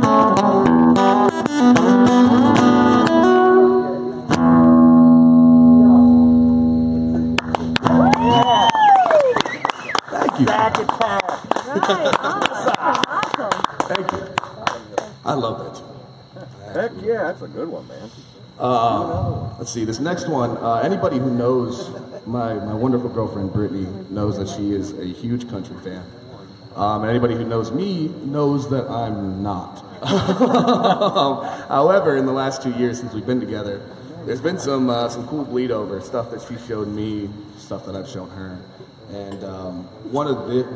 you. Right. Awesome. Thank you. I love that. Heck yeah, that's a good one, man. Let's see, this next one, anybody who knows my wonderful girlfriend Brittany knows that she is a huge country fan. And anybody who knows me knows that I'm not. However, in the last 2 years since we've been together, there's been some cool bleed over, stuff that she showed me, stuff that I've shown her. And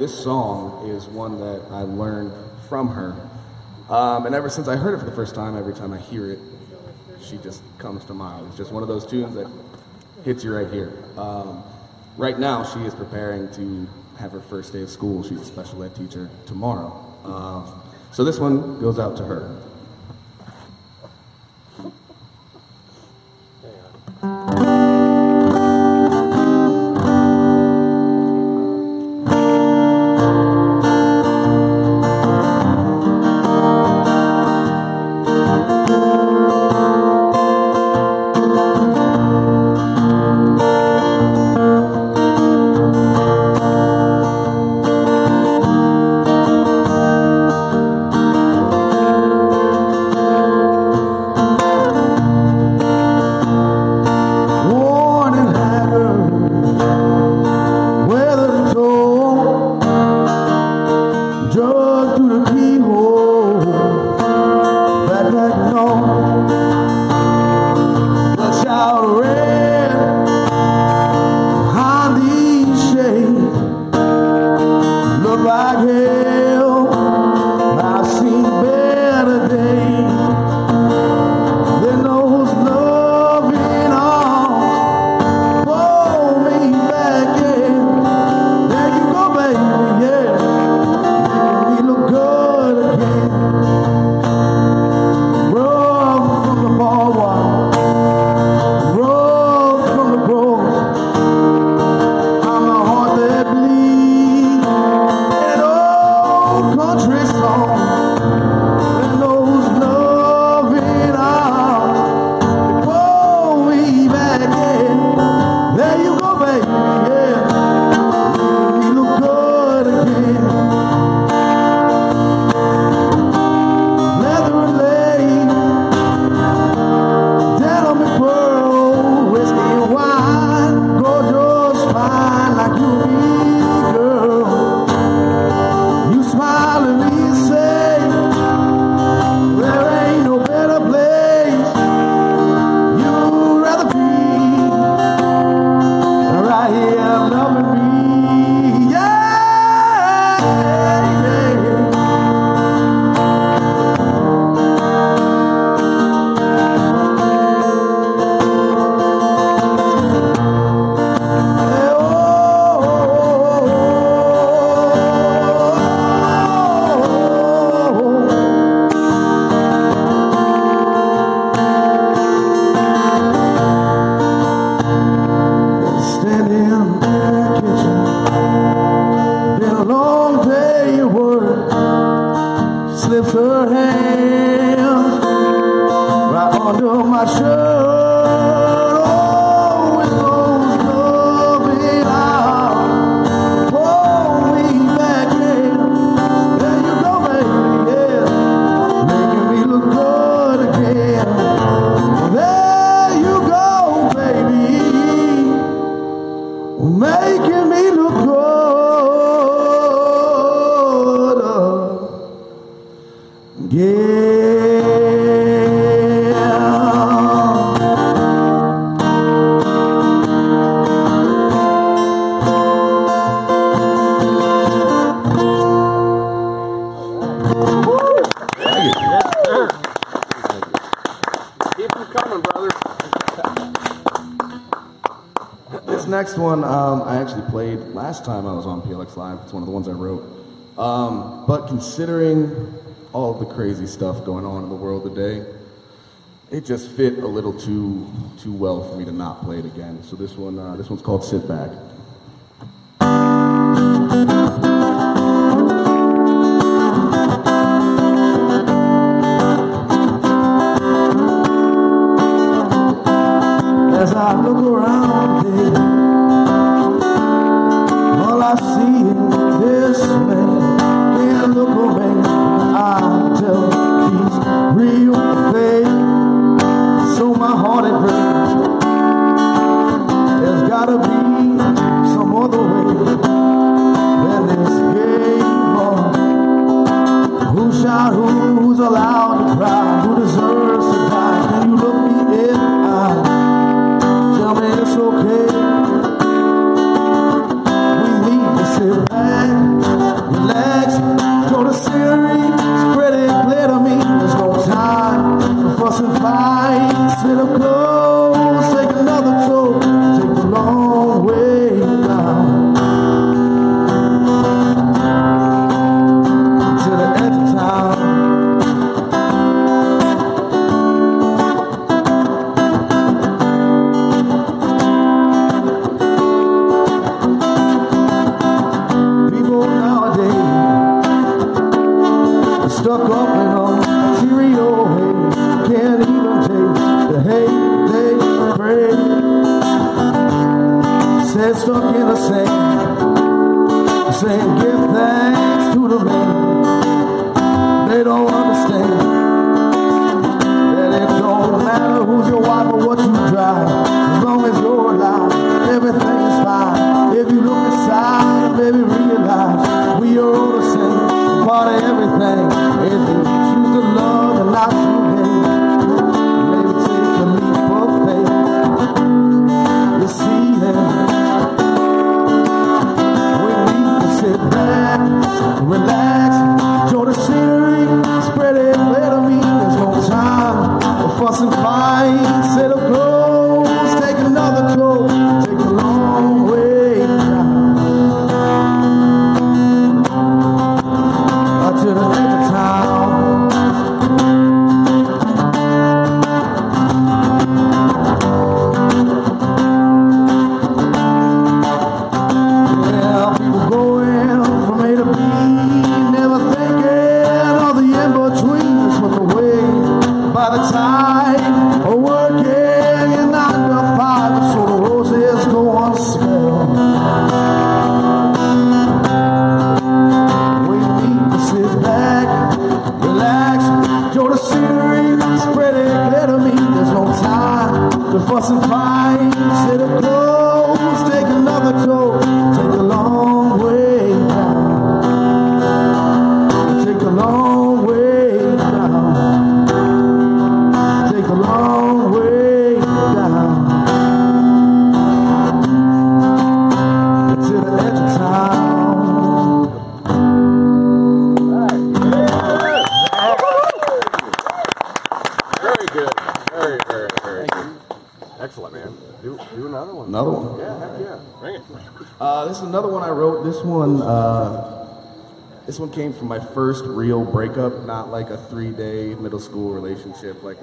this song is one that I learned from her. And ever since I heard it for the first time, every time I hear it, she just comes to mind. It's just one of those tunes that hits you right here. Right now, she is preparing to have her first day of school. She's a special ed teacher tomorrow. So this one goes out to her. Next one, I actually played last time I was on PLX Live. It's one of the ones I wrote. But considering all of the crazy stuff going on in the world today, it just fit a little too well for me to not play it again. So this one's called Sit Back. who's allowed to cry, who deserves to die. Can you look me in the eye? Tell me it's okay. We need to sit back, relax, go to scenery, spread it clear to me. There's no time for fuss and fight. Sit up close, take another toll, take the long way down to the edge of town. People nowadays are stuck up in a material haze, can't even take the hate they crave. Said stuck in the sand, saying give thanks to the man. They don't understand that it don't matter who's your wife or what you drive. As long as you're alive, everything's fine. If you look inside, baby, realize we are all the same, part of everything. If you choose to love and not to hate, maybe take a leap of faith. You see him. We need to sit back, relax, enjoy the scenery, spread it clear to me. There's no time for fuss and fight. Sit up close, take another toll, take a long way down to the edge of town. Yeah, people going from A to B, never thinking of the in-between. Swept away by the tide, or working in 9 to 5, so the roses go on sale. We need to sit back, relax, enjoy the scenery, spread it clear to me. There's no time to fuss and fight. Sit up close, take another toll, take a long way down, take a long way down, take a long way down to the edge of town. Very good. Very good. Excellent, man. Do another one. Another one? Yeah, heck yeah. Bring it. This is another one I wrote. This one came from my first real breakup, not like a 3-day middle school relationship, like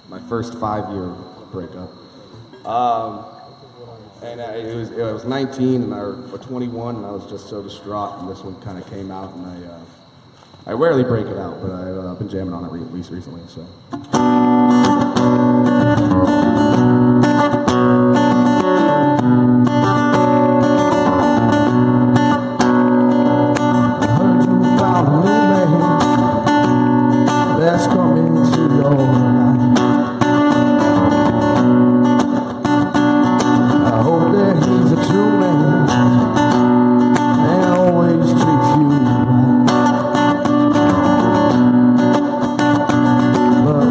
my first 5-year breakup. And I was 19 and or 21, and I was just so distraught. And this one kind of came out, and I rarely break it out, but I've been jamming on it at least recently. So. That's coming to your life. I hope that he's a true man and always treats you right. But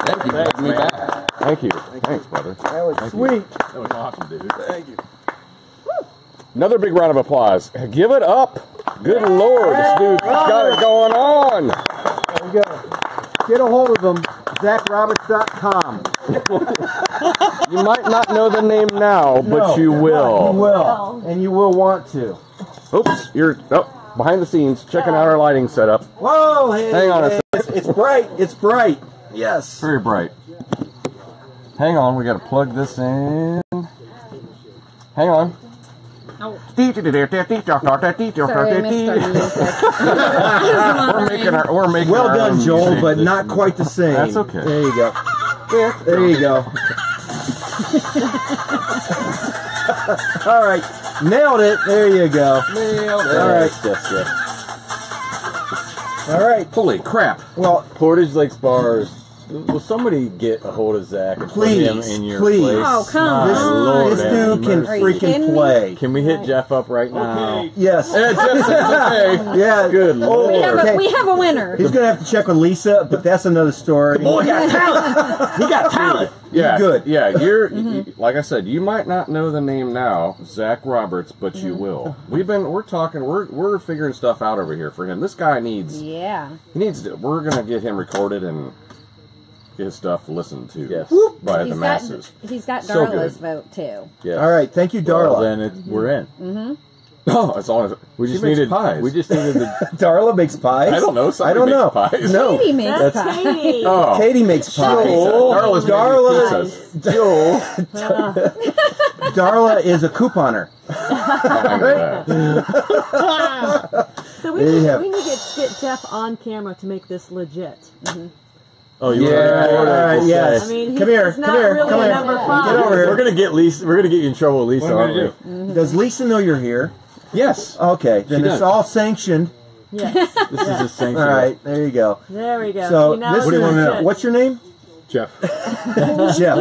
Thank you. Thanks, Me man. back. Thank you. Thanks, brother. That was Thank sweet. you. That was awesome, dude. Thank you. Another big round of applause. Give it up. Good Lord, this dude's got it going on. There you go. Get a hold of him. ZackRoberts.com. You might not know the name now, but you will. You will. And you will want to. Oops, you're behind the scenes checking out our lighting setup. Whoa, hey, Hang on a hey, second. It's bright. It's bright. Yes. Very bright. Hang on, we gotta plug this in. Hang on. Oh. Sorry, Sorry, I missed our music. we're making Well our done, own Joel, music. but not quite the same. That's okay. There you go. There you go. All right. Nailed it. There you go. Nailed it. All right. Yes. All right. Holy crap. Well, Portage Lakes bars. Will somebody get a hold of Zach and put him in your please. place? Oh, come My on. Lord, This dude can Are you freaking kidding me? play. Can we hit Jeff up right now? Yes. Yeah, Jeff says okay. Yeah. Good Lord. We have a winner. He's gonna have to check with Lisa, but that's another story. Boy got talent. He got talent. Yeah, Good. Yeah, like I said, you might not know the name now, Zack Roberts, but you will. We're talking, we're figuring stuff out over here for him. This guy needs, we're gonna get him recorded and get his stuff listened to by the masses. He's got So Darla's good. vote too. Yes. All right. Thank you, Darla. Well, then we're in. Oh, that's all. We just needed pies. We just needed the. Darla makes pies. I don't know. I Somebody don't know. makes pies. No. Katie makes That's pie. Katie. Oh, Katie makes pies. Darla's Darla, Darla is a couponer. So we There you need, have we need to get Jeff on camera to make this legit. Oh, you Yeah, want to record it? all right, Just yes. I mean, Come here, he's not come here, really come a here. number Get 5. over here. We're gonna get Lisa. We're gonna get you in trouble with Lisa, aren't we? Does Lisa know you're here? Yes. Okay, then She it's does. all sanctioned. Yes. This is a sanction. All right, there you go. There we go. So See, now this it's is legit. what's your name? Jeff. Jeff.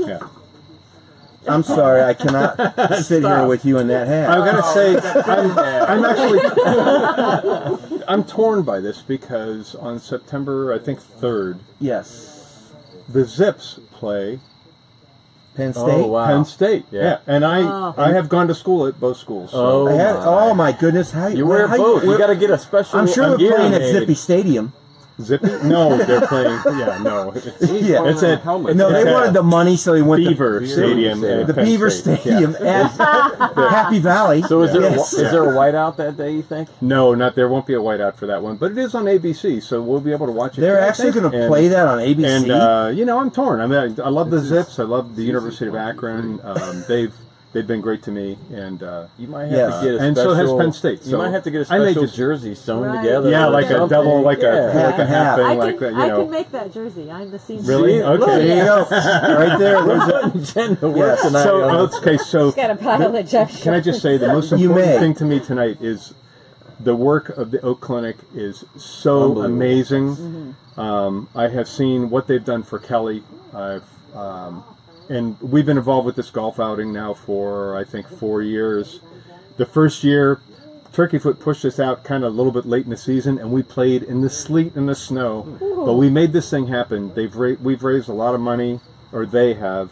Yeah. I'm sorry, I cannot sit here with you in that hat. I gotta say, I'm actually I'm torn by this because on September, I think 3rd, Yes. the Zips play Penn State. Oh wow. Penn State. Yeah, and I have gone to school at both schools. So. Oh my goodness! How You wear both. You got to get a special. I'm sure they're playing at Zippy Stadium. Zippy? No, they're playing. Yeah, no. Yeah. It's at No, they wanted the money, so he went Beaver to Stadium. the Penn Beaver State. Stadium at Happy Valley. So is there Yes. is there a whiteout that day? You think? No, there won't be a whiteout for that one, but it is on ABC, so we'll be able to watch it. They're I actually think. going to And- play that on ABC. And I'm torn. I mean, I love the Zips. I love the University of Akron. They've been great to me, and You might have to get a special. and so has Penn State. You So might have to get a I may special just- jersey sewn Right. together. Yeah, or like a something. double, like Yeah. a Half and half. thing, I like can, that. I can make that jersey. I'm the seamstress. Really? Look, Okay. there you go. Right there. We're There's a- putting Jen to work Yes. tonight. So on okay, so Got a pile of Jeff. can I just say the most You important may. thing to me tonight is the work of the Oak Clinic is so Unbelievable. amazing. I have seen what they've done for Kelly. And we've been involved with this golf outing now for, I think, 4 years. The first year, Turkeyfoot pushed us out kind of a little bit late in the season, and we played in the sleet and the snow. But we made this thing happen. We've raised a lot of money, or they have.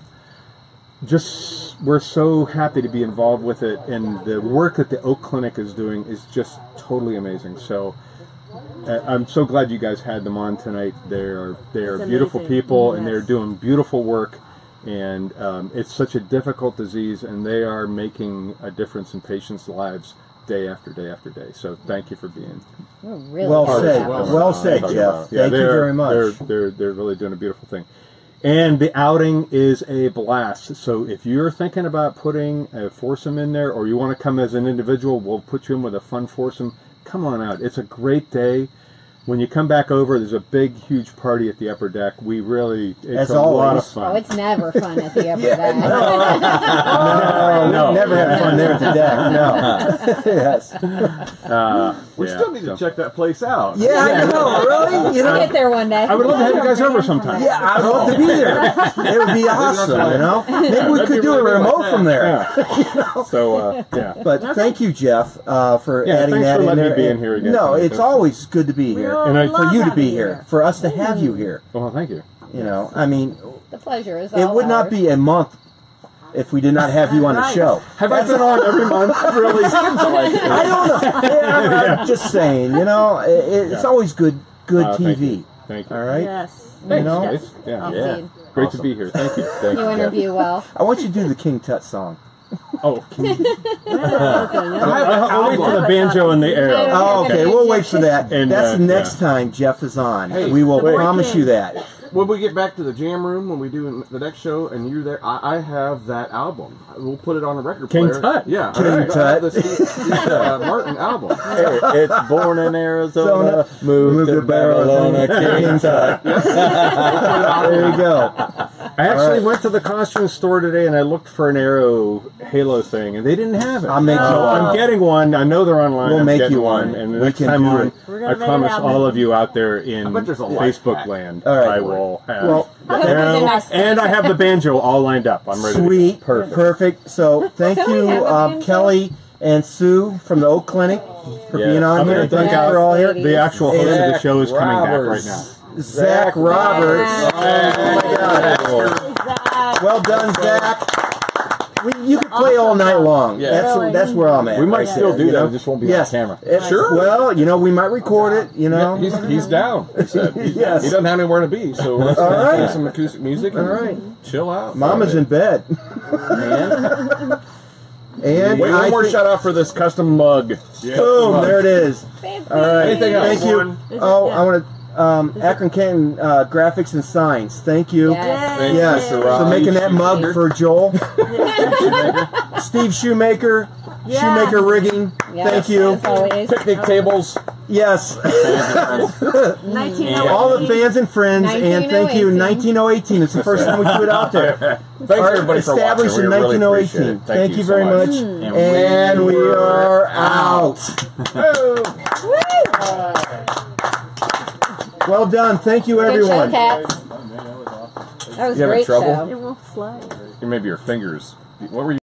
We're so happy to be involved with it, and the work that the Oak Clinic is doing is just totally amazing. So I'm so glad you guys had them on tonight. They are beautiful amazing. people, and Yes. they're doing beautiful work. And it's such a difficult disease, and they are making a difference in patients' lives day after day after day. So thank you for being We're really Well happy said. about Well that. said, Jeff. Yeah, Thank you very much. They're really doing a beautiful thing. And the outing is a blast. So if you're thinking about putting a foursome in there, or you want to come as an individual, we'll put you in with a fun foursome. Come on out. It's a great day. When you come back over, there's a big, huge party at the upper deck. It's As a lot of always. fun. Oh, it's never fun at the upper Yeah, deck. No, never had fun there at the deck. No. Yes. We still need to check that place out. Yeah, I know. Really? You We'll know. get there one day. I would love to have you guys over sometime. Yeah, I'd love to be there. It would be awesome. You know. Maybe we could do a remote from there. Yeah. So, yeah. But thank you, Jeff, for Yeah, adding thanks that for in letting me there. be in here again No, tonight. it's always good to be here. And I- For you to be here. For us to have you here. Well, thank you. You know, I mean, The pleasure is all it would not ours. be a month if we did not have you on the show. Have I been on every month? Really seems like it. I don't know. Yeah, I'm just saying. You know, it's always good TV. Thank you. All right. Yes. You know, Guys. Yeah. Indeed. Great to be here. Thank you. Thank You interview well. I want you to do the King Tut song. Oh, I'll wait for the banjo and the arrow. Oh, okay. We'll wait for that. And, That's the next time Jeff is on. Hey, we will wait. promise you that. when we get back to the jam room, when we do the next show, and you're there, I have that album. We'll put it on a record King player. Tut. Yeah, King I Tut. have the Steve Martin album. Hey, it's born in Arizona, moved to Barcelona, King Tut. There you go. I actually went to the costume store today and I looked for an Arrow Halo thing, and they didn't have it. I'll make you So one. I'm getting one. I know they're online. We'll I'm make getting you one. And the We next can time do on, it. I promise all of you out there in bet there's a life Facebook hack. land, All right. I will have Well, Arrow, and I have the banjo all lined up. I'm ready. Sweet. Perfect. So thank you, Kelly and Sue from the Oak Clinic for Yeah. being on I'm here. gonna Thank thank you for all here. The actual host of the Zack show is coming back right Roberts. now. Zack Roberts. Oh my God. Well done, Zack. You can play all night long. Yeah. That's where I'm at. We might right still there, do you that. know? It just won't be Yes. on camera. Sure. Well, you know, we might record it. You know. He's down. He said. Yes. He doesn't have anywhere to be, so let's All right. play some acoustic music and All right. chill out. Mama's in bed. And Wait, one more think- shout out for this custom mug. Boom! There it is. All right. Anything else? Thank you. One. Oh, I want to. Akron Canton Graphics and Signs. Thank you. Yes. Thank you, Yes, Mr. Rob. for making that mug for Joel. Steve Shoemaker, Shoemaker Rigging. Yes, Thank you. as always. Picnic tables. Yes. 1908. All the fans and friends, and thank you. 1918. It's the first time we threw it out there. Thanks everybody for watching. Established We in really 1918. appreciate it. Thank you so very much. And we are out. Well done. Thank you, Good show, everyone. cats. That was a You having great trouble? show. It won't slide. Maybe your fingers. What were you?